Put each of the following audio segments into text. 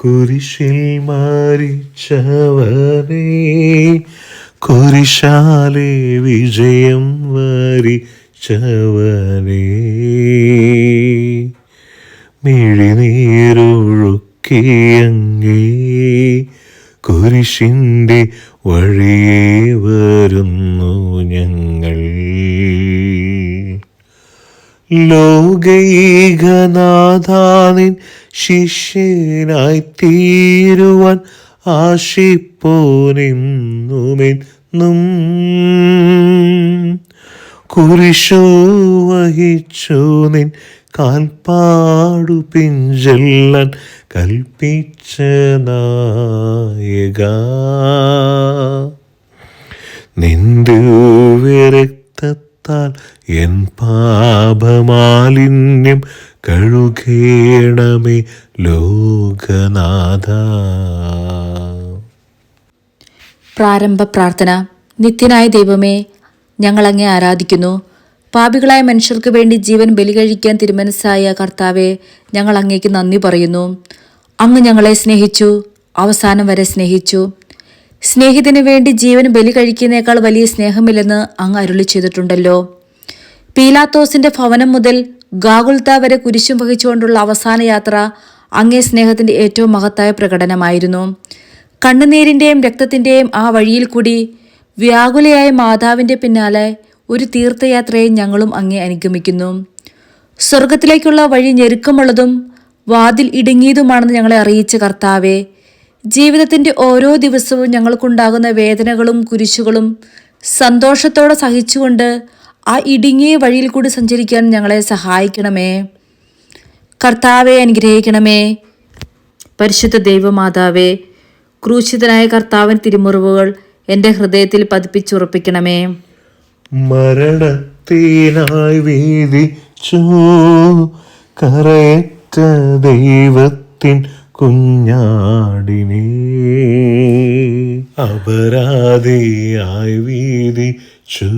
കുരിശിൽ മരിച്ചവനെ, കുരിശാലെ വിജയം വരിച്ചവനെ, മിഴിനീരൊഴുക്കിയങ്ങേ കുരിശിൻ്റെ വഴിയേ വരുന്നു ഞങ്ങൾ. ലോകൈകനാഥാനിൻ ശിഷ്യനായി തീരുവാൻ ആശിപ്പോനെന്നുമെന്നും കുരിശു വഹിച്ചു നിൻ കാൽപ്പാടു പിഞ്ചെല്ലാൻ കൽപ്പിച്ച നായക, നിന്റെ രക്തത്താൽ എൻ പാപമാലിന്യം കഴുകേണമേ ലോകനാഥ. പ്രാരംഭ പ്രാർത്ഥന. നിത്യനായ ദൈവമേ, ഞങ്ങൾ അങ്ങേ ആരാധിക്കുന്നു. പാപികളായ മനുഷ്യർക്ക് വേണ്ടി ജീവൻ ബലി കഴിക്കാൻ തിരുമനസ്സായ കർത്താവെ, ഞങ്ങൾ അങ്ങേക്ക് നന്ദി പറയുന്നു. അങ്ങ് ഞങ്ങളെ സ്നേഹിച്ചു, അവസാനം വരെ സ്നേഹിച്ചു. സ്നേഹിതന് വേണ്ടി ജീവൻ ബലി കഴിക്കുന്നേക്കാൾ വലിയ സ്നേഹമില്ലെന്ന് അങ്ങ് അരുളി ചെയ്തിട്ടുണ്ടല്ലോ. പീലാത്തോസിന്റെ ഭവനം മുതൽ ഗാഗുൽത്ത വരെ കുരിശും വഹിച്ചുകൊണ്ടുള്ള അവസാന യാത്ര അങ്ങേ സ്നേഹത്തിന്റെ ഏറ്റവും മഹത്തായ പ്രകടനമായിരുന്നു. കണ്ണുനീരിന്റെയും രക്തത്തിന്റെയും ആ വഴിയിൽ കൂടി വ്യാകുലയായ മാതാവിന്റെ പിന്നാലെ ഒരു തീർത്ഥയാത്രയെ ഞങ്ങളും അങ്ങേ അനുഗമിക്കുന്നു. സ്വർഗത്തിലേക്കുള്ള വഴി ഞെരുക്കമുള്ളതും വാതിൽ ഇടുങ്ങിയതുമാണെന്ന് ഞങ്ങളെ അറിയിച്ച കർത്താവെ, ജീവിതത്തിന്റെ ഓരോ ദിവസവും ഞങ്ങൾക്കുണ്ടാകുന്ന വേദനകളും കുരിശുകളും സന്തോഷത്തോടെ സഹിച്ചുകൊണ്ട് ആ ഇടുങ്ങിയ വഴിയിൽ കൂടി സഞ്ചരിക്കാൻ ഞങ്ങളെ സഹായിക്കണമേ. കർത്താവെ അനുഗ്രഹിക്കണമേ. പരിശുദ്ധ ദൈവമാതാവേ, ക്രൂശിതനായ കർത്താവിൻ തിരുമുറിവുകൾ എൻ്റെ ഹൃദയത്തിൽ പതിപ്പിച്ചുറപ്പിക്കണമേ. മരണത്തിനായി വീതിച്ചു കരയറ്റ ദൈവത്തിൻ കുഞ്ഞാടിനെ, അപരാധിയായി വീതിച്ചു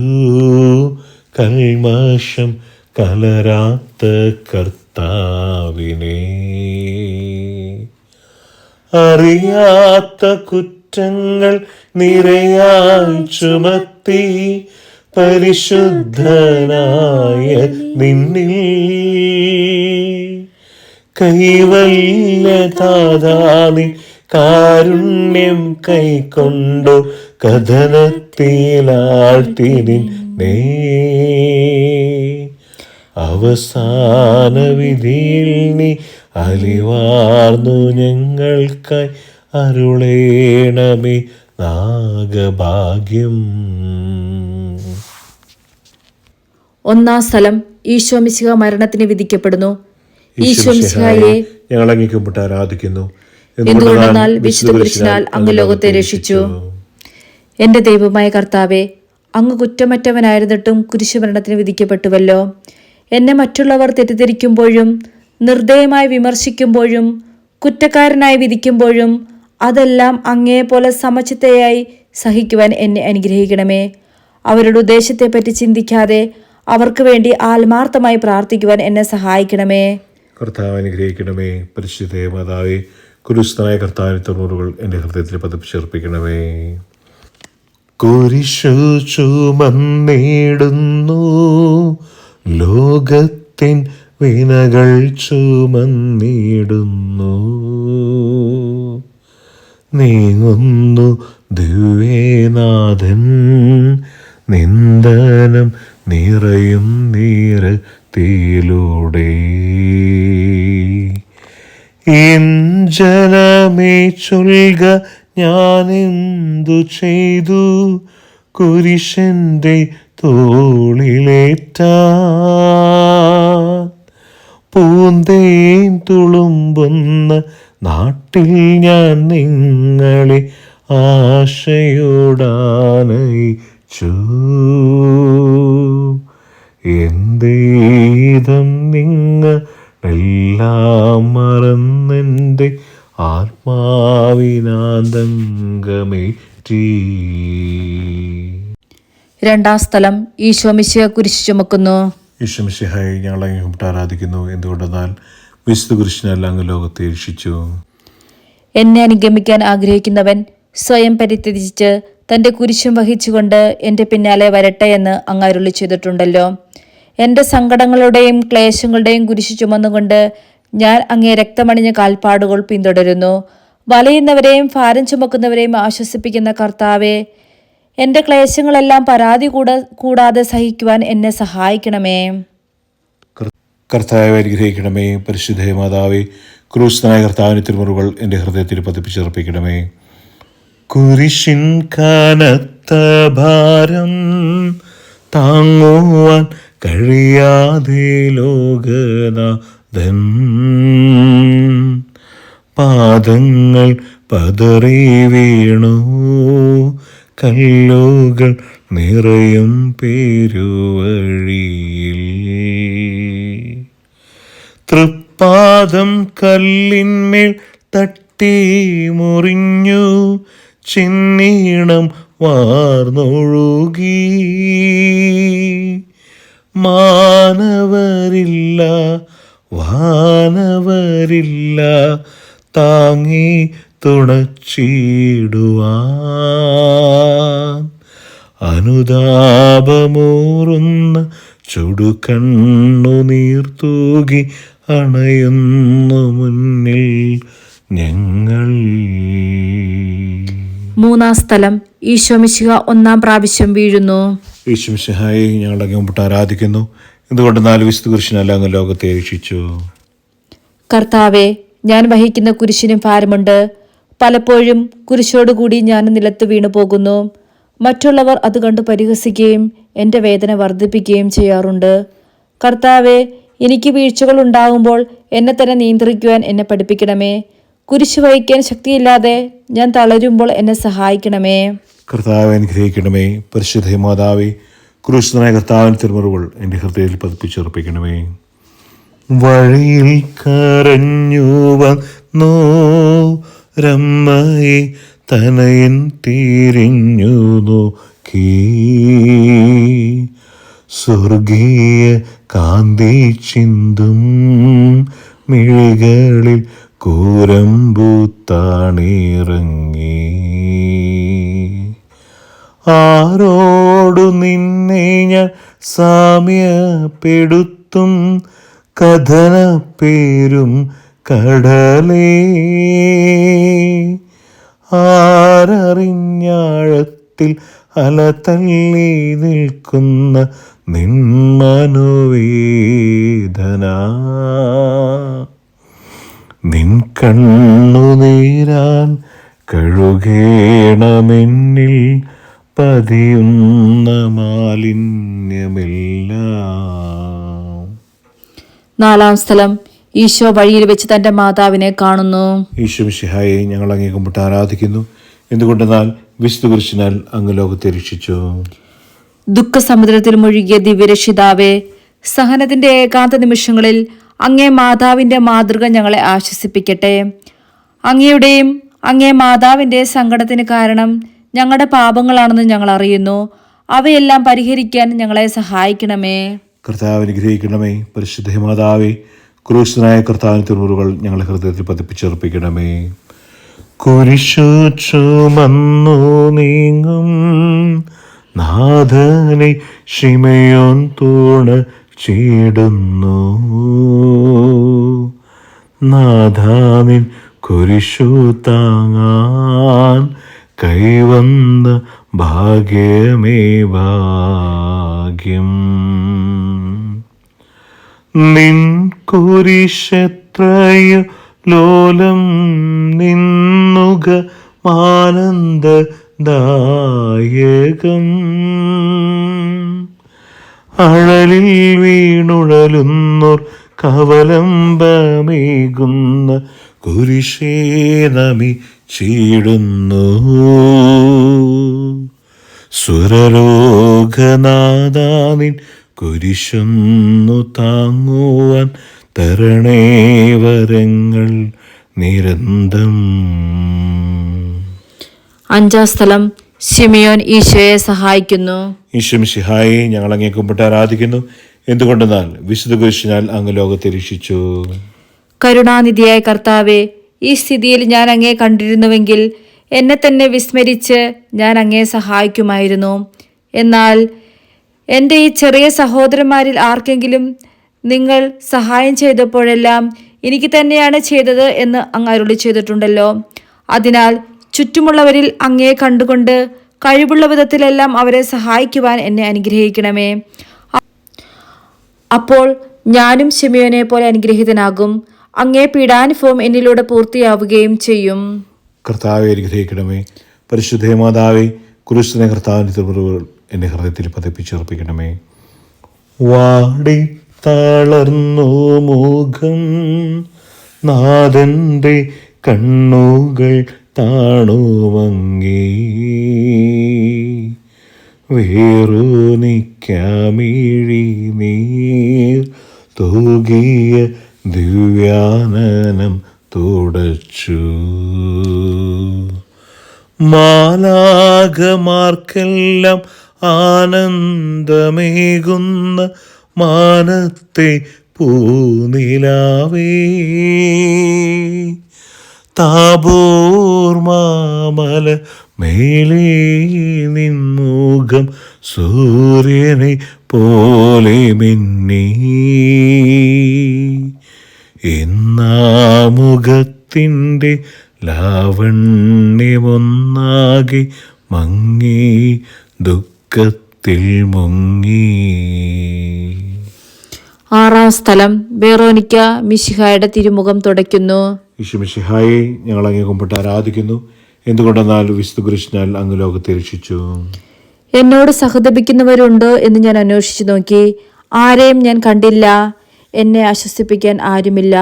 കൽമഷം കലരാത്ത കർത്താവിനെ, അറിയാത്ത കുറ്റങ്ങൾ നിറയായി ചുമത്തി പരിശുദ്ധനായ നിന്നിൽ കൈവല്യതാദാനി കാരുണ്യം കൈക്കൊണ്ടു കഥനത്തിലാഴ്ത്തി അവസാന വിധിയിൽ നീ അലിവാർന്നു ഞങ്ങൾക്കായി അരുളേണമേ നാഗഭാഗ്യം. ഒന്നാം സ്ഥലം. ഈശോ മിശിഹ മരണത്തിന് വിധിക്കപ്പെടുന്നു. ഈശോ മിശിഹായെ ഞങ്ങൾ അങ്ങേക്കുമ്പിട്ട് ആരാധിക്കുന്നു. എന്തുകൊണ്ടെന്നാൽ വിശുദ്ധ കുരിശിനാൽ അങ്ങ് ലോകത്തെ രക്ഷിച്ചു. എന്റെ ദൈവമായ കർത്താവെ, അങ്ങ് കുറ്റമറ്റവനായിരുന്നിട്ടും കുരിശുമരണത്തിന് വിധിക്കപ്പെട്ടുവല്ലോ. എന്നെ മറ്റുള്ളവർ തെറ്റിദ്ധരിക്കുമ്പോഴും നിർദ്ദയമായി വിമർശിക്കുമ്പോഴും കുറ്റക്കാരനായി വിധിക്കുമ്പോഴും അതെല്ലാം അങ്ങേപോലെ സമചിത്തയായി സഹിക്കുവാൻ എന്നെ അനുഗ്രഹിക്കണമേ. അവരുടെ ഉദ്ദേശത്തെപ്പറ്റി ചിന്തിക്കാതെ അവർക്ക് വേണ്ടി ആത്മാർത്ഥമായി പ്രാർത്ഥിക്കുവാൻ എന്നെ സഹായിക്കണമേ. കർത്താവ് അനുഗ്രഹിക്കണമേ. പരിശുദ്ധ മാതാവേ, കുരിശിതനായ കർത്താവിന്റെ തൊണ്ണൂറുകൾ എൻ്റെ ഹൃദയത്തിൽ പതിപ്പിച്ചർപ്പിക്കണമേ. കുരിശു ചുമന്നിടുന്നു ലോകത്തിൻ വിനകൾ ചുമന്നിടുന്നു, നീങ്ങുന്നു ദിവ്യനാഥൻ നിന്ദനം നിറയും നീരത്തിലൂടെ. ജനമേ ചൊൽക, ഞാനെന്തു ചെയ്തു കുരിശന്റെ തോളിലേറ്റ പൂന്തേൻ തുളുമ്പുന്ന നാട്ടിൽ ഞാൻ നിങ്ങളെ ആശയോടാനയിച്ചു. എന്തേതം നിങ്ങളെല്ലാം മറന്നെൻ്റെ ആത്മാവിനാന്തങ്കമേറ്റി. രണ്ടാം സ്ഥലം. ഈശോ മിശിഹ കുരിശ് ചുമക്കുന്നു. ഈശോ മിശിഹായെ ഞങ്ങൾ അങ്ങേ ആരാധിക്കുന്നു. എന്തുകൊണ്ടെന്നാൽ വിശുദ്ധ കുരിശിനാൽ അങ്ങ് ലോകത്തെ രക്ഷിച്ചു. എന്നെ അനുഗമിക്കാൻ ആഗ്രഹിക്കുന്നവൻ സ്വയം പരിത്യജിച്ച് തൻ്റെ കുരിശും വഹിച്ചുകൊണ്ട് എൻ്റെ പിന്നാലെ വരട്ടെ എന്ന് അങ്ങ് അരുളി ചെയ്തിട്ടുണ്ടല്ലോ. എൻ്റെ സങ്കടങ്ങളുടെയും ക്ലേശങ്ങളുടെയും കുരിശു ചുമന്നുകൊണ്ട് ഞാൻ അങ്ങേ രക്തമണിഞ്ഞ കാൽപ്പാടുകൾ പിന്തുടരുന്നു. വലയുന്നവരെയും ഭാരം ചുമക്കുന്നവരെയും ആശ്വസിപ്പിക്കുന്ന കർത്താവെ, എൻ്റെ ക്ലേശങ്ങളെല്ലാം പരാതി കൂടാതെ സഹിക്കുവാൻ എന്നെ സഹായിക്കണമേ. കർത്താവെ അനുഗ്രഹിക്കണമേ. പരിശുദ്ധ മാതാവേ, ക്രൂശനായ കർത്താവിന്റെ തിരുമുറുകൾ എൻ്റെ ഹൃദയത്തിൽ പതിപ്പിച്ചുറപ്പിക്കണമേ. കുരിശിൻ കനത്ത ഭാരം താങ്ങുവാൻ കഴിയാതെ ലോകനാഥൻ പാദങ്ങൾ പതറി വീണു, കല്ലുകൾ നിറയും പേരുവഴിയിൽ. തൃപ്പാദം കല്ലിന്മേൽ തട്ടി മുറിഞ്ഞു, ചിന്നീണം വാർന്നൊഴുകി. മാനവരില്ല വാനവരില്ല താങ്ങി തുണച്ചിടുവാൻ. അനുതാപമൂറുന്ന ചുടുകണ്ണു നീർത്തൂകി അണയുന്നു മുന്നിൽ ഞങ്ങൾ. മൂന്നാം സ്ഥലം, ഈശോമിശിഹ ഒന്നാം പ്രാവശ്യം വീഴുന്നു. ഈശോമിശിഹായെ ഞങ്ങൾ അങ്ങ് മുമ്പിട്ട് ആരാധിക്കുന്നു. എന്തുകൊണ്ട് 4 വിശുദ്ധ കുരിശിനാൽ അങ്ങ് ലോകത്തെ രക്ഷിച്ചു. കർത്താവെ, ഞാൻ വഹിക്കുന്ന കുരിശിനും ഭാരമുണ്ട്. പലപ്പോഴും കുരിശോടുകൂടി ഞാൻ നിലത്ത് വീണു പോകുന്നു. മറ്റുള്ളവർ അത് കണ്ട് പരിഹസിക്കുകയും എൻ്റെ വേദന വർദ്ധിപ്പിക്കുകയും ചെയ്യാറുണ്ട്. കർത്താവെ, എനിക്ക് വീഴ്ചകൾ ഉണ്ടാകുമ്പോൾ എന്നെ തന്നെ നിയന്ത്രിക്കുവാൻ എന്നെ പഠിപ്പിക്കണമേ. കുരിശ് വഹിക്കാൻ ശക്തിയില്ലാതെ ഞാൻ തളരുമ്പോൾ എന്നെ സഹായിക്കണമേ. കർത്താവെ അനുഗ്രഹിക്കണമേ. പരിശുദ്ധ മാതാവേ, ക്രൂശനായ കർത്താവിന്റെ തിരുമുറുകൾ എൻ്റെ ഹൃദയത്തിൽ പതിപ്പിച്ചുറപ്പിക്കണമേ. വഴിയിൽ കരഞ്ഞു വന്നു രമ്മയെ തനയൻ തിരിഞ്ഞു നോക്കി. സ്വർഗീയ കാന്തി ചിന്തും മിഴികളിൽ കൂരമ്പൂത്താണിറങ്ങി. ആരോടു നിന്നെ ഞാൻ സാമ്യപ്പെടുത്തും, കഥനപ്പേരും കടലേ. ആരറിഞ്ഞാഴത്തിൽ അല തള്ളി നിൽക്കുന്ന നിന്മനോവേദന. നിൻ കണ്ണുനീരാൽ കഴുകേണമെന്നിൽ പതിയുന്ന മാലിന്യമെല്ലാം. നാലാം സ്ഥലം, ഈശോ വഴിയിൽ വെച്ച് തൻ്റെ മാതാവിനെ കാണുന്നു. ഈശോമിശിഹായെ ഞങ്ങൾ അങ്ങേ കുമ്പിട്ട് ആരാധിക്കുന്നു. എന്തുകൊണ്ടെന്നാൽ വിശുദ്ധ കുരിശിനാൽ അങ്ങ് ലോകത്തെ രക്ഷിച്ചു. ദുഃഖസമുദ്രത്തിൽ മുഴുകിയ ദിവ്യരക്ഷിതാവേ, സഹനത്തിന്റെ ഏകാന്ത നിമിഷങ്ങളിൽ അങ്ങേ മാതാവിന്റെ മാതൃക ഞങ്ങളെ ആശ്വസിപ്പിക്കട്ടെ. അങ്ങയുടെയും അങ്ങേ മാതാവിന്റെ സങ്കടത്തിന് കാരണം ഞങ്ങളുടെ പാപങ്ങളാണെന്ന് ഞങ്ങൾ അറിയുന്നു. അവയെല്ലാം പരിഹരിക്കാൻ ഞങ്ങളെ സഹായിക്കണമേ. കർത്താവ് അനുഗ്രഹിക്കണമേ. പരിശുദ്ധ മാതാവേ, ക്രൂശനായ കർത്താവിന്റെ തിരുമുറുകൾ ഞങ്ങളുടെ ഹൃദയത്തിൽ പതിപ്പിച്ചുറപ്പിക്കണമേ. കുരിശു ചുമന്നു നീങ്ങും നാഥനെ ശിമയോൻ തുണച്ചിടുന്നു. നാഥാനിൻ കുരിശു താങ്ങാൻ കൈവന്ന ഭാഗ്യമേ ഭാഗ്യം. നിൻ കുരിശെത്രയോ ലോലം നിന്നുക ആനന്ദദായകം. അഴലിൽ വീണുഴലുന്നോർ കവലംബമേകുന്ന കുരിശേ നമിച്ചിടുന്നു. സുരലോകനാഥാനിൻ കുരിശൊന്നു താങ്ങുവാൻ തരണേ വരങ്ങൾ നിരന്തം. അഞ്ചാം സ്ഥലം, ശിമിയോൻ ഈശോയെ സഹായിക്കുന്നു. ഈശോമിശിഹായെ ഞങ്ങൾ അങ്ങേ കുമ്പിട്ട് ആരാധിക്കുന്നു. എന്തുകൊണ്ടെന്നാൽ വിശുദ്ധ കുരിശിനാൽ അങ്ങ് ലോകത്തെ രക്ഷിച്ചു. കരുണാനിധിയായ കർത്താവെ, ഈ സ്ഥിതിയിൽ ഞാൻ അങ്ങയെ കണ്ടിരുന്നുവെങ്കിൽ എന്നെ തന്നെ വിസ്മരിച്ച് ഞാൻ അങ്ങയെ സഹായിക്കുമായിരുന്നു. എന്നാൽ എൻ്റെ ഈ ചെറിയ സഹോദരന്മാരിൽ ആർക്കെങ്കിലും നിങ്ങൾ സഹായം ചെയ്തപ്പോഴെല്ലാം എനിക്ക് തന്നെയാണ് ചെയ്തത് എന്ന് അങ്ങ് അരുളി ചെയ്തിട്ടുണ്ടല്ലോ. അതിനാൽ ചുറ്റുമുള്ളവരിൽ അങ്ങയെ കണ്ടുകൊണ്ട് കഴിവുള്ള വിധത്തിലെല്ലാം അവരെ സഹായിക്കുവാൻ എന്നെ അനുഗ്രഹിക്കണമേ. അപ്പോൾ ഞാനും ശിമയോനെ പോലെ അനുഗ്രഹീതനാകും. അങ്ങേ പീഡാനുഭവം എന്നിലൂടെ പൂർത്തിയാവുകയും ചെയ്യും. കർത്താവെ അനുഗ്രഹിക്കണമേ. പരിശുദ്ധ മാതാവേ, കുരിശിലെ കർത്താവിൻ്റെ തിരുമുറിവുകൾ എൻ്റെ ഹൃദയത്തിൽ പതിപ്പിച്ചുറപ്പിക്കണമേ. വാടി തളർന്നു മുഖം, നാഥൻ്റെ കണ്ണുകൾ താണുമങ്ങി, വേറൂനിക്കാമിഴി നീർ തൂകിയ ദിവ്യാനനം തുടച്ചു. മാലാഖമാർക്കെല്ലാം ആനന്ദമേകുന്ന മാനത്തെ പൂനിലാവേ, താബോർ മാമല മേലേ നിൻമുഖം സൂര്യനെ പോലെ മിന്നി, എന്നാമുഖത്തിൻ്റെ ലാവണ്യമൊന്നാകെ മങ്ങി, ദുഃഖത്തിൽ മുങ്ങി. ആറാം സ്ഥലം. വെറോനിക്ക മിശിഹായുടെ തിരുമുഖം തുടയ്ക്കുന്നു. ഈശോ മിശിഹായെ, ഞങ്ങൾ അങ്ങേ കുമ്പിട്ട് ആരാധിക്കുന്നു. എന്തുകൊണ്ടെന്നാൽ വിശുദ്ധ കുരിശിനാൽ അങ്ങ് ലോകത്തെ രക്ഷിച്ചു. എന്നോട് സഹതപിക്കുന്നവരുണ്ടോ എന്ന് ഞാൻ അന്വേഷിച്ചു നോക്കി, ആരെയും ഞാൻ കണ്ടില്ല. എന്നെ ആശ്വസിപ്പിക്കാൻ ആരുമില്ല.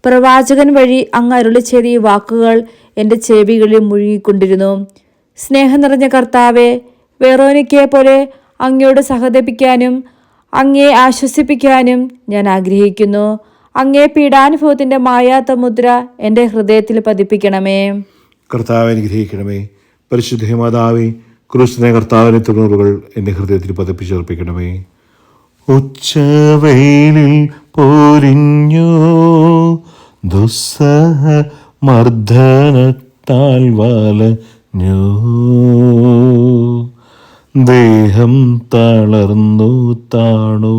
പ്രവാചകൻ വഴി അങ്ങ് അരുളി ചെയ്ത ഈ വാക്കുകൾ എൻ്റെ ചെവികളിൽ മുഴുകിക്കൊണ്ടിരുന്നു. സ്നേഹം നിറഞ്ഞ കർത്താവെ, വെറോനിക്കയെ പോലെ അങ്ങയോട് സഹതപിക്കാനും അങ്ങയെ ആശ്വസിപ്പിക്കാനും ഞാൻ ആഗ്രഹിക്കുന്നു. അങ്ങേ പീഡാനുഭവത്തിൻ്റെ മായാത്ത മുദ്ര എൻ്റെ ഹൃദയത്തിൽ പതിപ്പിക്കണമേ. കർത്താവെ അനുഗ്രഹിക്കണമേ. പരിശുദ്ധ മാതാവേ, ക്രിസ്തുവിനെ കർത്താവിനെ തിരുമുറിവുകൾ എൻ്റെ ഹൃദയത്തിൽ പതിപ്പിച്ചുറപ്പിക്കണമേ. ഉച്ചവെയിലിൽ പൊരിഞ്ഞു ദുസ്സഹ മർദ്ദനത്താൽ വലഞ്ഞു, ദേഹം തളർന്നു താണു,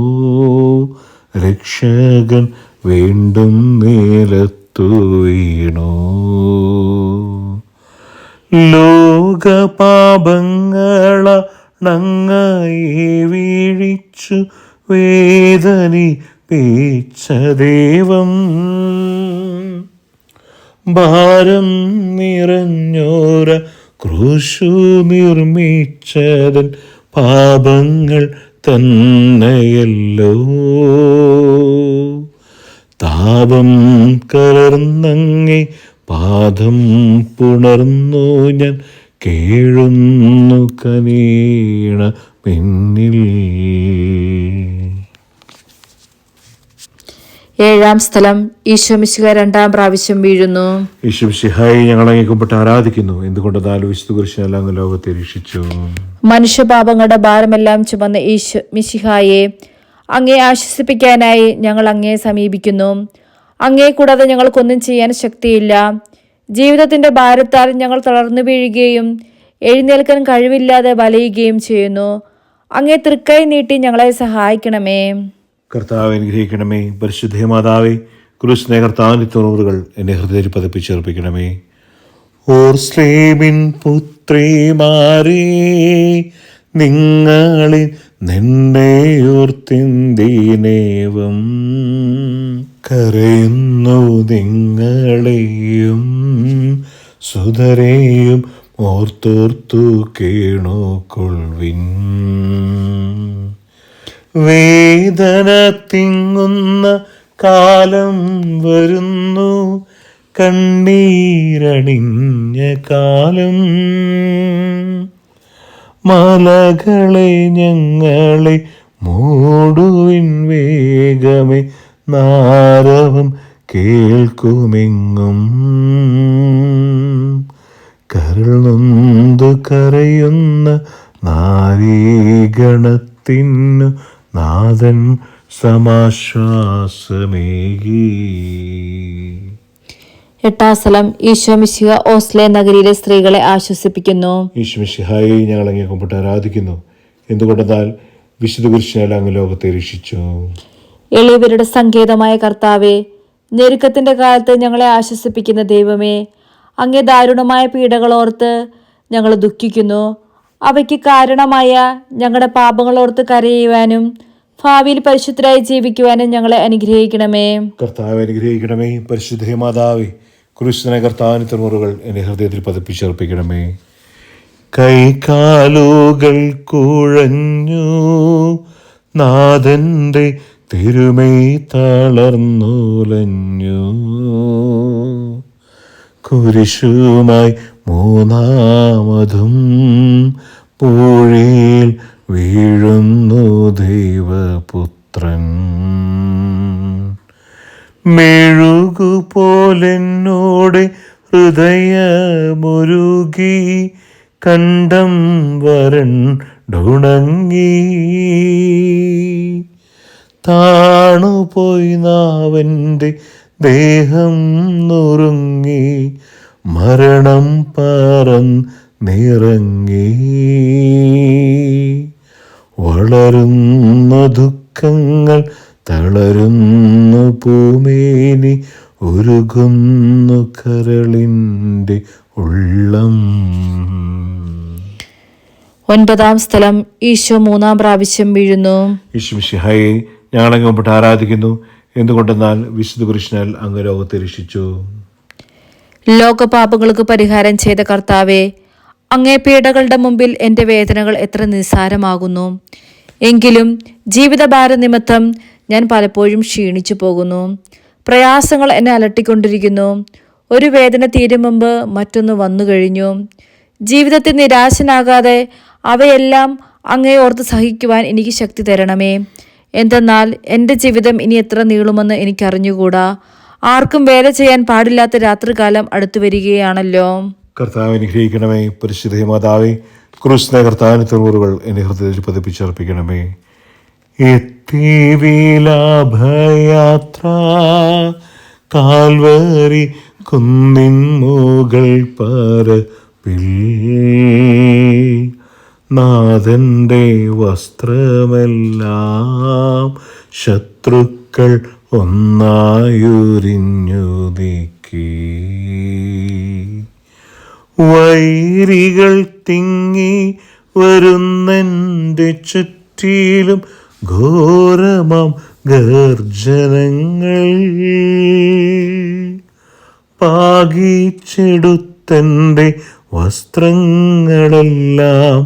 രക്ഷകൻ വീണ്ടും നിലത്തു വീണു. ലോകപാപങ്ങളണങ്ങയെ വീഴിച്ചു വേദനിപ്പിച്ച ദൈവം, ഭാരം നിറഞ്ഞോര ക്രൂശു നിർമ്മിച്ചതൻ പാപങ്ങൾ തന്നെയല്ലോ. താപം കലർന്നങ്ങേ പാദം പുണർന്നു ഞാൻ കേഴുന്നു കനീണ പിന്നിൽ. ഏഴാം സ്ഥലം. ഈശോ മിശിഹ രണ്ടാം പ്രാവശ്യം വീഴുന്നു. ഈശോ മിശിഹായെ, ഞങ്ങൾ അങ്ങേ കുമ്പിട്ട് ആരാധിക്കുന്നു. എന്തുകൊണ്ടെന്നാൽ വിശുദ്ധ കുരിശിനാൽ അങ്ങ് ലോകത്തെ രക്ഷിച്ചു. മനുഷ്യപാപങ്ങളുടെ ഭാരമെല്ലാം ചുമന്ന ഈശോ മിശിഹായെ, അങ്ങയെ ആശ്വസിപ്പിക്കാനായി ഞങ്ങൾ അങ്ങയെ സമീപിക്കുന്നു. അങ്ങയെ കൂടാതെ ഞങ്ങൾക്കൊന്നും ചെയ്യാൻ ശക്തിയില്ല. ജീവിതത്തിൻ്റെ ഭാരത്താൽ ഞങ്ങൾ തളർന്നു വീഴുകയും എഴുന്നേൽക്കാൻ കഴിവില്ലാതെ വലയുകയും ചെയ്യുന്നു. അങ്ങേ തൃക്കൈ നീട്ടി ഞങ്ങളെ സഹായിക്കണമേ. കർത്താവ് അനുഗ്രഹിക്കണമേ. പരിശുദ്ധ മാതാവേ, ക്രിസ്തുവിനെ കർത്താവിൻ്റെ തിരുമുറിവുകൾ എൻ്റെ ഹൃദയത്തിൽ പതിപ്പിച്ചുറപ്പിക്കണമേ. ഓർസ്ലേമിൻ പുത്രിമാരേ, നിങ്ങളിൽ നിന്നെയോർത്തിന്തിനേവം കരയുന്നു നിങ്ങളെയും സുതരെയും ഓർത്തോർത്തു കേണുകൊള്ളുവിൻ. വേദന തിങ്ങുന്ന കാലം വരുന്നു, കണ്ണീരണിഞ്ഞ കാലം. മലകളെ ഞങ്ങളെ മൂടുവിൻ വേഗമേ, നാരവം കേൾക്കുമെങ്ങും. കരൾനൊന്തു കരയുന്ന നാരീഗണത്തിനു നാഥൻ സമാശ്വാസമേകി. 8-ാം സ്ഥലം ഈശോ മിശിഹ ഓസ്ലെ നഗരിയിലെ സ്ത്രീകളെ ആശ്വസിപ്പിക്കുന്നു. ഈശോ മിശിഹായെ ഞങ്ങൾ അങ്ങേ കുമ്പിട്ട് ആരാധിക്കുന്നു. എന്തുകൊണ്ടെന്നാൽ വിശുദ്ധ കുരിശിനാൽ അങ്ങ് ലോകത്തെ രക്ഷിച്ചു. എളിയവരുടെ സങ്കേതമായ കർത്താവെ, ഞെരുക്കത്തിന്റെ കാലത്ത് ഞങ്ങളെ ആശ്വസിപ്പിക്കുന്ന ദൈവമേ, അങ്ങേ ദാരുണമായ പീഡകളോർത്ത് ഞങ്ങൾ ദുഃഖിക്കുന്നു. അവയ്ക്ക് കാരണമായ ഞങ്ങളുടെ പാപങ്ങളോർത്ത് കരയുവാനും ഭാവിയിൽ പരിശുദ്ധരായി ജീവിക്കുവാനും ഞങ്ങളെ അനുഗ്രഹിക്കണമേ. കർത്താവെ അനുഗ്രഹിക്കണമേ. പരിശുദ്ധ മാതാവേ, ക്രിസ്തുവിനെ കർത്താവിന് തിരുമുറുകൾ എൻ്റെ ഹൃദയത്തിൽ പതിപ്പിച്ചർപ്പിക്കണമേ. കൈകാലുകൾ കുഴഞ്ഞു, നാഥന്റെ തിരുമൈ തളർന്നുലഞ്ഞു, കുരിശുമായി മൂന്നാമതും പൂഴിയിൽ വീഴുന്നു ദൈവപുത്രൻ. മെഴുകുപോലെന്നോടെ ഹൃദയമുരുകി, കണ്ടം വരണ്ടുണങ്ങി, താണുപോയി നാവൻ്റെ ദേഹം നുറുങ്ങി, മരണം പറന്നിറങ്ങി. വളരുന്ന ദുഃഖങ്ങൾ തളരുന്നു പൂമേനി, ഉരുകുന്നു കരളിൻ്റെ ഉള്ളം. 9-ാം സ്ഥലം ഈശോ 3-ാം പ്രാവശ്യം വീഴുന്നു. ഈശോ മിശിഹായെ ഞങ്ങൾ അങ്ങ് കുമ്പിട്ട് ആരാധിക്കുന്നു. എന്തുകൊണ്ടെന്നാൽ വിശുദ്ധ കുരിശിനാൽ അങ്ങ് ലോകത്തെ രക്ഷിച്ചു. ലോകപാപങ്ങൾക്ക് പരിഹാരം ചെയ്ത കർത്താവെ, അങ്ങേ പീഡകളുടെ മുമ്പിൽ എൻ്റെ വേദനകൾ എത്ര നിസ്സാരമാകുന്നു. എങ്കിലും ജീവിതഭാര നിമിത്തം ഞാൻ പലപ്പോഴും ക്ഷീണിച്ചു പോകുന്നു. പ്രയാസങ്ങൾ എന്നെ അലട്ടിക്കൊണ്ടിരിക്കുന്നു. ഒരു വേദന തീരും മുമ്പ് മറ്റൊന്ന് വന്നു കഴിഞ്ഞു. ജീവിതത്തിൽ നിരാശനാകാതെ അവയെല്ലാം അങ്ങേ ഓർത്ത് സഹിക്കുവാൻ എനിക്ക് ശക്തി തരണമേ. എന്തെന്നാൽ എൻ്റെ ജീവിതം ഇനി എത്ര നീളുമെന്ന് എനിക്കറിഞ്ഞുകൂടാ. ആർക്കും വേല ചെയ്യാൻ പാടില്ലാത്ത രാത്രികാലം അടുത്തു വരികയാണല്ലോ. കർത്താവ് അനുഗ്രഹിക്കണമേ. പരിശുദ്ധ മാതാവേ, ക്രിസ്തുവിനെ കർത്താവിന് തിരുമുറുകൾ എൻ്റെ ഹൃദയത്തിൽ പതിപ്പിച്ചർപ്പിക്കണമേ. എത്തി വിലാപയാത്ര കാൽവരി കുന്നിൻ മുകൾ പരപ്പിൽ, നാഥന്റെ വസ്ത്രമെല്ലാം ശത്രുക്കൾ ഒന്നായുരിഞ്ഞു നീക്കി. വൈരികൾ തിങ്ങി വരുന്നെൻ്റെ ചുറ്റിലും ഘോരമാം ഗർജനങ്ങൾ. പാകിച്ചെടുത്തെൻ്റെ വസ്ത്രങ്ങളെല്ലാം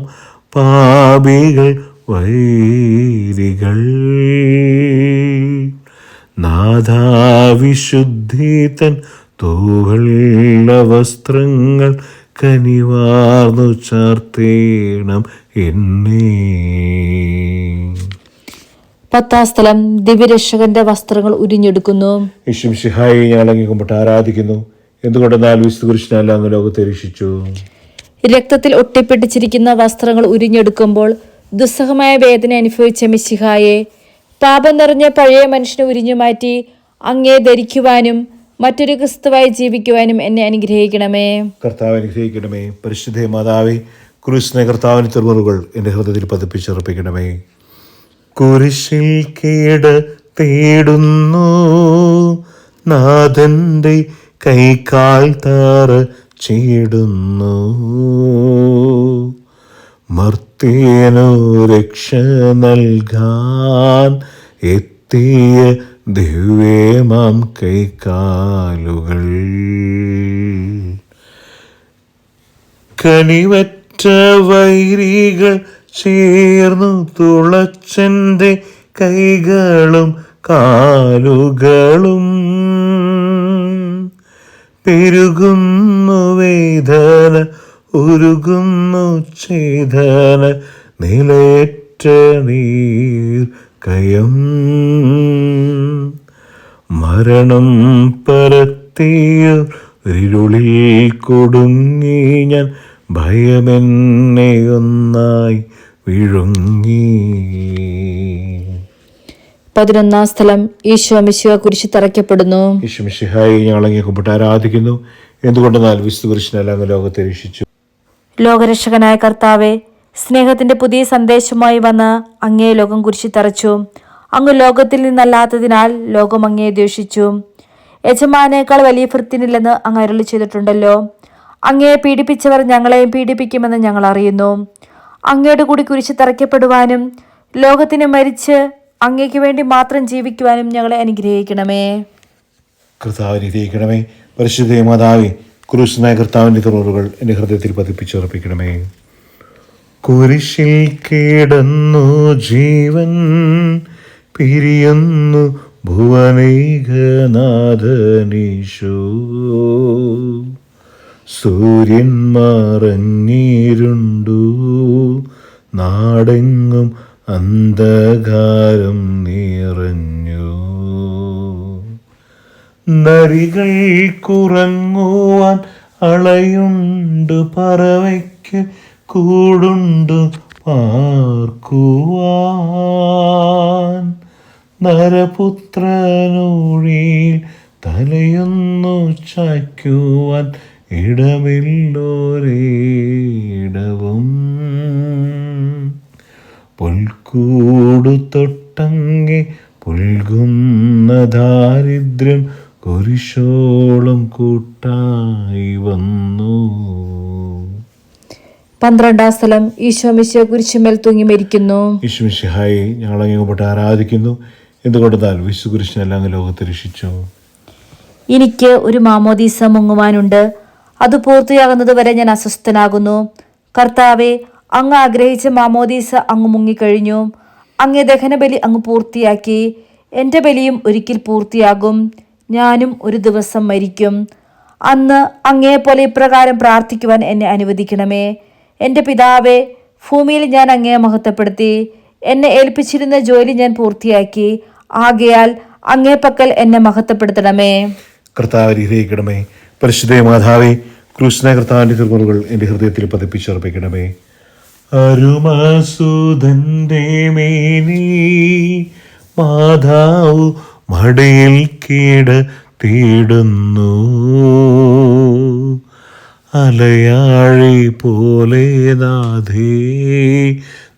പാപികൾ വൈരികൾ. നാഥാവിശുദ്ധി തൻ തൂവെള്ള വസ്ത്രങ്ങൾ കനിവാർന്നു ചാർത്തേണം എന്നെ. 10-ാം സ്ഥലം ദിവ്യരക്ഷകന്റെ വസ്ത്രങ്ങൾ ഉരിഞ്ഞെടുക്കുന്നു. ഈശോ മിശിഹായെ ഞങ്ങൾ അങ്ങേ കുമ്പിട്ട് ആരാധിക്കുന്നു. എന്തുകൊണ്ടെന്നാൽ വിശുദ്ധ കുരിശിനാൽ അങ്ങ് ലോകത്തെ രക്ഷിച്ചു. രക്തത്തിൽ ഒട്ടിപ്പിടിച്ചിരിക്കുന്ന വസ്ത്രങ്ങൾ ഉരിഞ്ഞെടുക്കുമ്പോൾ ദുസ്സഹമായ വേദന അനുഭവിച്ച മിശിഹായെ, പാപം നിറഞ്ഞ പഴയ മനുഷ്യനെ ഉരിഞ്ഞു മാറ്റി അങ്ങേ ധരിക്കുവാനും മറ്റൊരു ക്രിസ്തുവായി ജീവിക്കുവാനും എന്നെ അനുഗ്രഹിക്കണമേ. കർത്താവ് അനുഗ്രഹിക്കണമേ. പരിശുദ്ധ മാതാവേ, ക്രിസ്തുവിനെ കർത്താവിന് തിരുമുറുകൾ എൻ്റെ ഹൃദയത്തിൽ പതിപ്പിച്ചർപ്പിക്കണമേ. കുരിശിൽ കേട് തേടുന്നു, നാഥന്റെ കൈകാൽ താറ ചീടുന്നു, മർത്യനു രക്ഷ നൽകാൻ എത്തിയ ദിവ്യമാം കൈകാലുകൾ. കനിവറ്റ വൈരികൾ ചേർന്നു തുളച്ചെൻ്റെ കൈകളും കാലുകളും. പെരുകുന്നു വേദന, ഉരുകുന്നു ചേതന, നിലയറ്റ നീർ കയം. മരണം പരത്തിയ ഇരുളിൽ കൊടുങ്ങി ഞാൻ, ഭയമെന്നെ ഒന്നായി വിഴുങ്ങി. 11 സ്ഥലം ഈശോ മിശിഹ കുരിശിൽ തറയ്ക്കപ്പെടുന്നു. ഈശോ മിശിഹായി ഞങ്ങൾ അങ്ങേ കുമ്പിട്ട് ആരാധിക്കുന്നു. എന്തുകൊണ്ടെന്നാൽ വിശുദ്ധ കുരിശിനാൽ അങ്ങ് ലോകത്തെ രക്ഷിച്ചു. ലോകരക്ഷകനായ കർത്താവെ, സ്നേഹത്തിന്റെ പുതിയ സന്ദേശമായി വന്ന് അങ്ങേ ലോകം കുരിശിൽ തറച്ചു. അങ്ങ് ലോകത്തിൽ നിന്നല്ലാത്തതിനാൽ ലോകം അങ്ങേ ദ്വേഷിച്ചു. യജമാനേക്കാൾ വലിയ ഭൃത്യനില്ലെന്ന് അങ്ങ് അരുളി ചെയ്തിട്ടുണ്ടല്ലോ. അങ്ങയെ പീഡിപ്പിച്ചവർ ഞങ്ങളെയും പീഡിപ്പിക്കുമെന്ന് ഞങ്ങൾ അറിയുന്നു. അങ്ങയുടെ കൂടി കുരിശിൽ തറയ്ക്കപ്പെടുവാനും ലോകത്തിന് മരിച്ച് അങ്ങയ്ക്ക് വേണ്ടി മാത്രം ജീവിക്കുവാനും ഞങ്ങളെ അനുഗ്രഹിക്കണമേ. കർത്താവ് അനുഗ്രഹിക്കണമേ. പരിശുദ്ധ മാതാവേ, ക്രൂശനായ കർത്താവിൻ്റെ തുറവുകൾ എൻ്റെ ഹൃദയത്തിൽ പതിപ്പിച്ചുറപ്പിക്കണമേ. കുരിശിൽ കിടന്നു ജീവൻ പിരിയുന്നു ഭുവനൈകനാഥനീശോ. സൂര്യൻ മറഞ്ഞിരുണ്ടു, നാടെങ്ങും അന്ധകാരം നിറഞ്ഞു. നരികൾ കുറങ്ങുവാൻ അളയുണ്ട്, പറവയ്ക്ക് കൂടുണ്ടു പാർക്കുവാൻ. നരപുത്രനൂഴിയിൽ തലയൊന്നു ചായ്ക്കുവാൻ ഇടമില്ലോരേടവും. പുൽക്കൂടു തൊട്ടങ്ങെ പുൽകുന്ന ദാരിദ്ര്യം കുരിശോളം കൂട്ടായി വന്നു. 12 സ്ഥലം ഈശോ മിശിഹ കുരിശുമേൽ തൂങ്ങി മരിക്കുന്നു. ഈശോ മിശിഹായി ഞങ്ങൾ അങ്ങേ കുമ്പിട്ട് ആരാധിക്കുന്നു. എന്തുകൊണ്ടെന്നാൽ വിശുദ്ധ കുരിശിനാൽ അങ്ങ് ലോകത്തെ രക്ഷിച്ചു. എനിക്ക് ഒരു മാമോദീസ മുങ്ങുവാനുണ്ട്. അത് പൂർത്തിയാകുന്നത് വരെ ഞാൻ അസ്വസ്ഥനാകുന്നു. കർത്താവെ, അങ്ങ് ആഗ്രഹിച്ച മാമോദീസ അങ്ങ് മുങ്ങിക്കഴിഞ്ഞു. അങ്ങേ ദഹനബലി അങ്ങ് പൂർത്തിയാക്കി. എൻ്റെ ബലിയും ഒരിക്കൽ പൂർത്തിയാകും. ഞാനും ഒരു ദിവസം മരിക്കും. അന്ന് അങ്ങയെപ്പോലെ ഇപ്രകാരം പ്രാർത്ഥിക്കുവാൻ എന്നെ അനുവദിക്കണമേ. എൻ്റെ പിതാവേ, ഭൂമിയിൽ ഞാൻ അങ്ങയെ മഹത്വപ്പെടുത്തി. എന്നെ ഏൽപ്പിച്ചിരുന്ന ജോലി ഞാൻ പൂർത്തിയാക്കി. ആകയാൽ അങ്ങേ പക്കൽ എന്നെ മഹത്വപ്പെടുത്തണമേ. കർത്താവ് അനുഗ്രഹിക്കണമേ. പരിശുദ്ധ മാതാവേ, ക്രൂശനായ കർത്താവിൻ്റെ തിരുമുറുകൾ എൻ്റെ ഹൃദയത്തിൽ പതിപ്പിച്ചുറപ്പിക്കണമേ. അരുമസുതന്റെ മേനി മാതാവ് മടിയിൽ കിടത്തിയിടുന്നു. അലയാഴി പോലെ നാഥേ,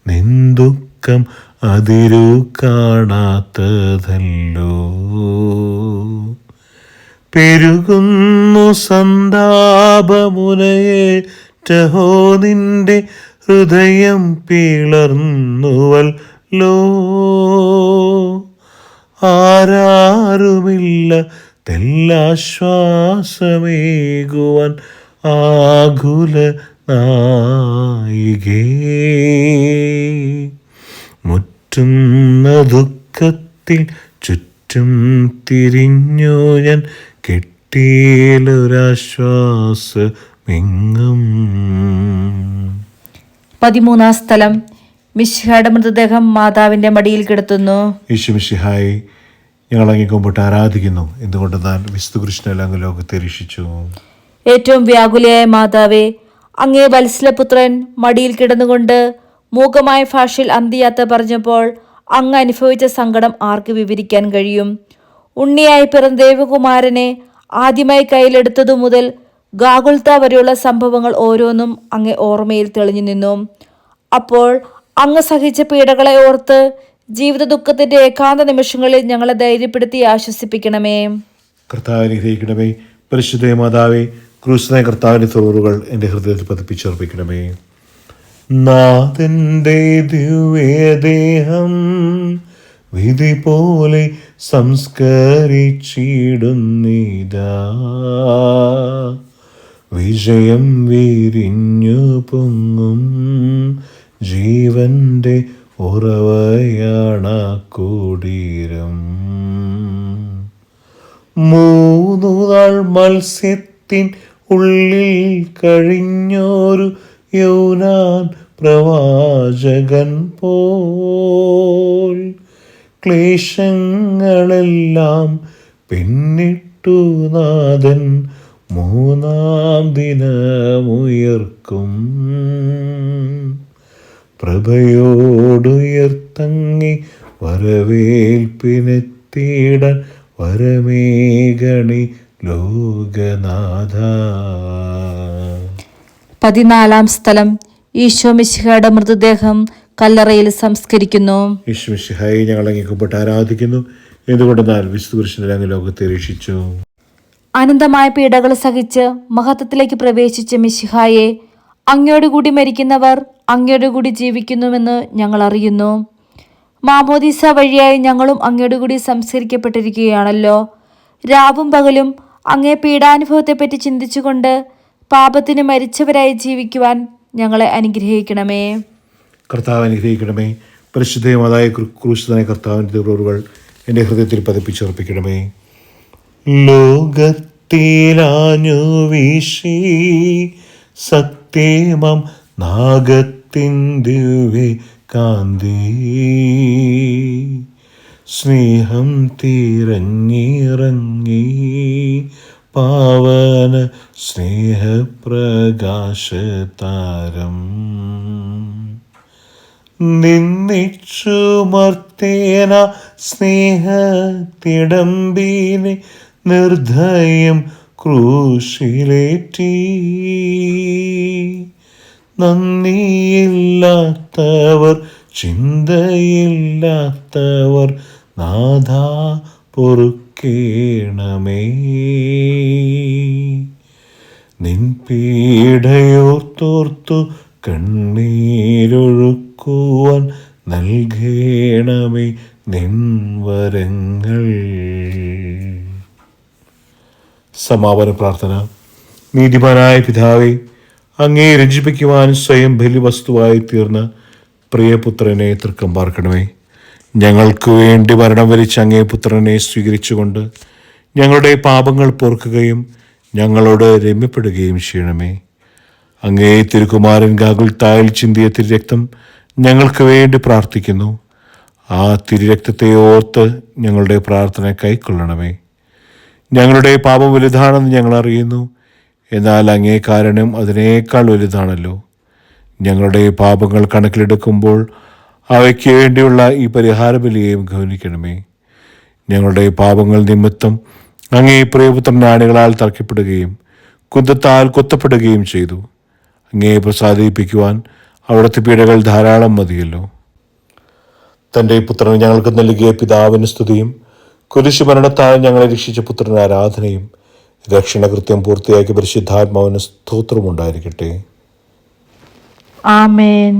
നിന്ദുഃഖം അതിരു കാണാത്തതല്ലോ. പെരുകുന്നു സന്താപമുനയേറ്റഹോ, നിന്റെ ഹൃദയം പിളർന്നുവല്ലോ. ആരാരുമില്ല തെല്ലാശ്വാസമേകുവാൻ ആകുല നായികേ. മുറ്റുന്ന ദുഃഖത്തിൽ ചുറ്റും തിരിഞ്ഞു ഞാൻ, കിട്ടിയിലൊരാശ്വാസമെങ്ങും. 13 സ്ഥലം മിശിഹായുടെ മൃതദേഹം മാതാവിന്റെ മടിയിൽ കിടത്തുന്നു. ഈശോ മിശിഹായി ഞങ്ങൾ അങ്ങേ കുമ്പിട്ട് ആരാധിക്കുന്നു. എന്തുകൊണ്ടെന്നാൽ വിശുദ്ധ കുരിശിനാൽ അങ്ങ് ലോകത്തെ രക്ഷിച്ചു. ഏറ്റവും വ്യാകുലയായ മാതാവേ, അങ്ങേ വത്സലപുത്രൻ മടിയിൽ കിടന്നുകൊണ്ട് മൂകമായ ഭാഷയിൽ അന്ത്യയാത്ര പറഞ്ഞപ്പോൾ അങ്ങ് അനുഭവിച്ച സങ്കടം ആർക്ക് വിവരിക്കാൻ കഴിയും? ഉണ്ണിയായി പിറന്ന ദേവകുമാരനെ ആദ്യമായി കയ്യിലെടുത്തതു മുതൽ ഗാഗുൽത്ത വരെയുള്ള സംഭവങ്ങൾ ഓരോന്നും അങ്ങേ ഓർമ്മയിൽ തെളിഞ്ഞു നിന്നു. അപ്പോൾ അങ്ങ് സഹിച്ച പീഡകളെ ഓർത്ത് ജീവിത ദുഃഖത്തിന്റെ ഏകാന്ത നിമിഷങ്ങളിൽ ഞങ്ങളെ ധൈര്യപ്പെടുത്തി ആശ്വസിപ്പിക്കണമേ. കർത്താവിനെ അനുഗ്രഹിക്കണമേ. പരിശുദ്ധ മാതാവേ, ക്രൂശനായ കർത്താവിൻ്റെ തുറവുകൾ എൻ്റെ ഹൃദയത്തിൽ പതിപ്പിച്ചുറപ്പിക്കണമേ. നാഥന്റെ ദിവ്യദേഹം വിധി പോലെ സംസ്കരിച്ചിടുന്നിതാ. വിജയം വിരിഞ്ഞു പൊങ്ങും ജീവന്റെ ഉറവയാണ കുടീരം. 3 നാൾ മത്സ്യത്തിൻ ഉള്ളിൽ കഴിഞ്ഞൊരു യോനാൻ പ്രവാചകൻ പോൽ ക്ലേശങ്ങളെല്ലാം പിന്നിട്ടു നാഥൻ 3-ാം ദിനമുയർക്കും. പ്രഭയോടുയർത്തങ്ങി വരവേൽപ്പിനെത്തിയിടാൻ വരമേകണി ലോകനാഥ. 14 സ്ഥലം. ഈശോ മിശിഹായുടെ മൃതദേഹം കല്ലറയിൽ സംസ്കരിക്കുന്നു. ഈശോ മിശിഹായെ ഞങ്ങൾ അങ്ങേ കുമ്പിട്ട് ആരാധിക്കുന്നു. എന്തുകൊണ്ടെന്നാൽ വിശുദ്ധ പുരുഷനിൽ അങ്ങ് ലോകത്തെ രക്ഷിച്ചു. അനന്തമായ പീഡകൾ സഹിച്ച് മഹത്വത്തിലേക്ക് പ്രവേശിച്ച മിശിഹായെ, അങ്ങയോടുകൂടി മരിക്കുന്നവർ അങ്ങയോടുകൂടി ജീവിക്കുന്നുവെന്ന് ഞങ്ങൾ അറിയുന്നു. മാമോദീസ വഴിയായി ഞങ്ങളും അങ്ങയോടുകൂടി സംസ്കരിക്കപ്പെട്ടിരിക്കുകയാണല്ലോ. രാവും പകലും അങ്ങേ പീഡാനുഭവത്തെപ്പറ്റി ചിന്തിച്ചുകൊണ്ട് പാപത്തിന് മരിച്ചവരായി ജീവിക്കുവാൻ ഞങ്ങളെ അനുഗ്രഹിക്കണമേ. കർത്താവ് അനുഗ്രഹിക്കണമേ. പരിശുദ്ധമായ ക്രൂശിതനായ കർത്താവിൻ്റെ തിരുമുറുകൾ എൻ്റെ ഹൃദയത്തിൽ പതിപ്പിച്ചുറപ്പിക്കണമേ. ലോകത്തിലാഞ്ഞു വീശി സത്യമം നാഗത്തിൻ ദിവ്യ കാന്തി, സ്നേഹം തിരഞ്ഞിറങ്ങി പാവന സ്നേഹപ്രകാശതാരം, നിന്നിച്ചുമർത്തേന സ്നേഹത്തിടമ്പീനെ നിർദ്ധയം ക്രൂശിലേറ്റി. നന്ദിയില്ലാത്തവർ ചിന്തയില്ലാത്തവർ നാഥ പൊറുക്കേണമേ. നിൻ പീഡയോർത്തോർത്തു കണ്ണീരൊഴുക്കുവാൻ നൽകേണമേ നിൻ വരങ്ങൾ. സമാപന പ്രാർത്ഥന. നീതിമാനായ പിതാവേ, അങ്ങേ രഞ്ജിപ്പിക്കുവാൻ സ്വയം ബലിവസ്തുവായി തീർന്ന പ്രിയപുത്രനെ തൃക്കം പാർക്കണമേ. ഞങ്ങൾക്ക് വേണ്ടി മരണം വരിച്ച അങ്ങേ പുത്രനെ സ്വീകരിച്ചുകൊണ്ട് ഞങ്ങളുടെ പാപങ്ങൾ പൊറുക്കുകയും ഞങ്ങളോട് രമ്യപ്പെടുകയും ചെയ്യണമേ. അങ്ങേ തിരുക്കുമാരൻ ഗാഗുൽത്തായിൽ ചിന്തിയ തിരുരക്തം ഞങ്ങൾക്ക് വേണ്ടി പ്രാർത്ഥിക്കുന്നു. ആ തിരുരക്തത്തെ ഓർത്ത് ഞങ്ങളുടെ പ്രാർത്ഥന കൈക്കൊള്ളണമേ. ഞങ്ങളുടെ പാപം വലുതാണെന്ന് ഞങ്ങൾ അറിയുന്നു, എന്നാൽ അങ്ങേ കാരണം അതിനേക്കാൾ വലുതാണല്ലോ. ഞങ്ങളുടെ പാപങ്ങൾ കണക്കിലെടുക്കുമ്പോൾ അവയ്ക്ക് വേണ്ടിയുള്ള ഈ പരിഹാര ബലിയെയും ഗൗനിക്കണമേ. ഞങ്ങളുടെ പാപങ്ങൾ നിമിത്തം അങ്ങേ പ്രിയപുത്രൻ ആണികളാൽ തറക്കപ്പെടുകയും കുന്തത്താൽ കൊത്തപ്പെടുകയും ചെയ്തു. അങ്ങേ പ്രസാദിപ്പിക്കുവാൻ അവിടുത്തെ പീഡകൾ ധാരാളം മതിയല്ലോ. തൻ്റെ പുത്രനെ ഞങ്ങൾക്ക് നൽകിയ പിതാവിന് സ്തുതിയും കുരിശു മരണത്താൽ ഞങ്ങളെ രക്ഷിച്ച പുത്രന് ആരാധനയും രക്ഷണകൃത്യം പൂർത്തിയാക്കിയ പരിശുദ്ധാത്മാവിന് സ്തോത്രമുണ്ടായിരിക്കട്ടെ. ആമേൻ.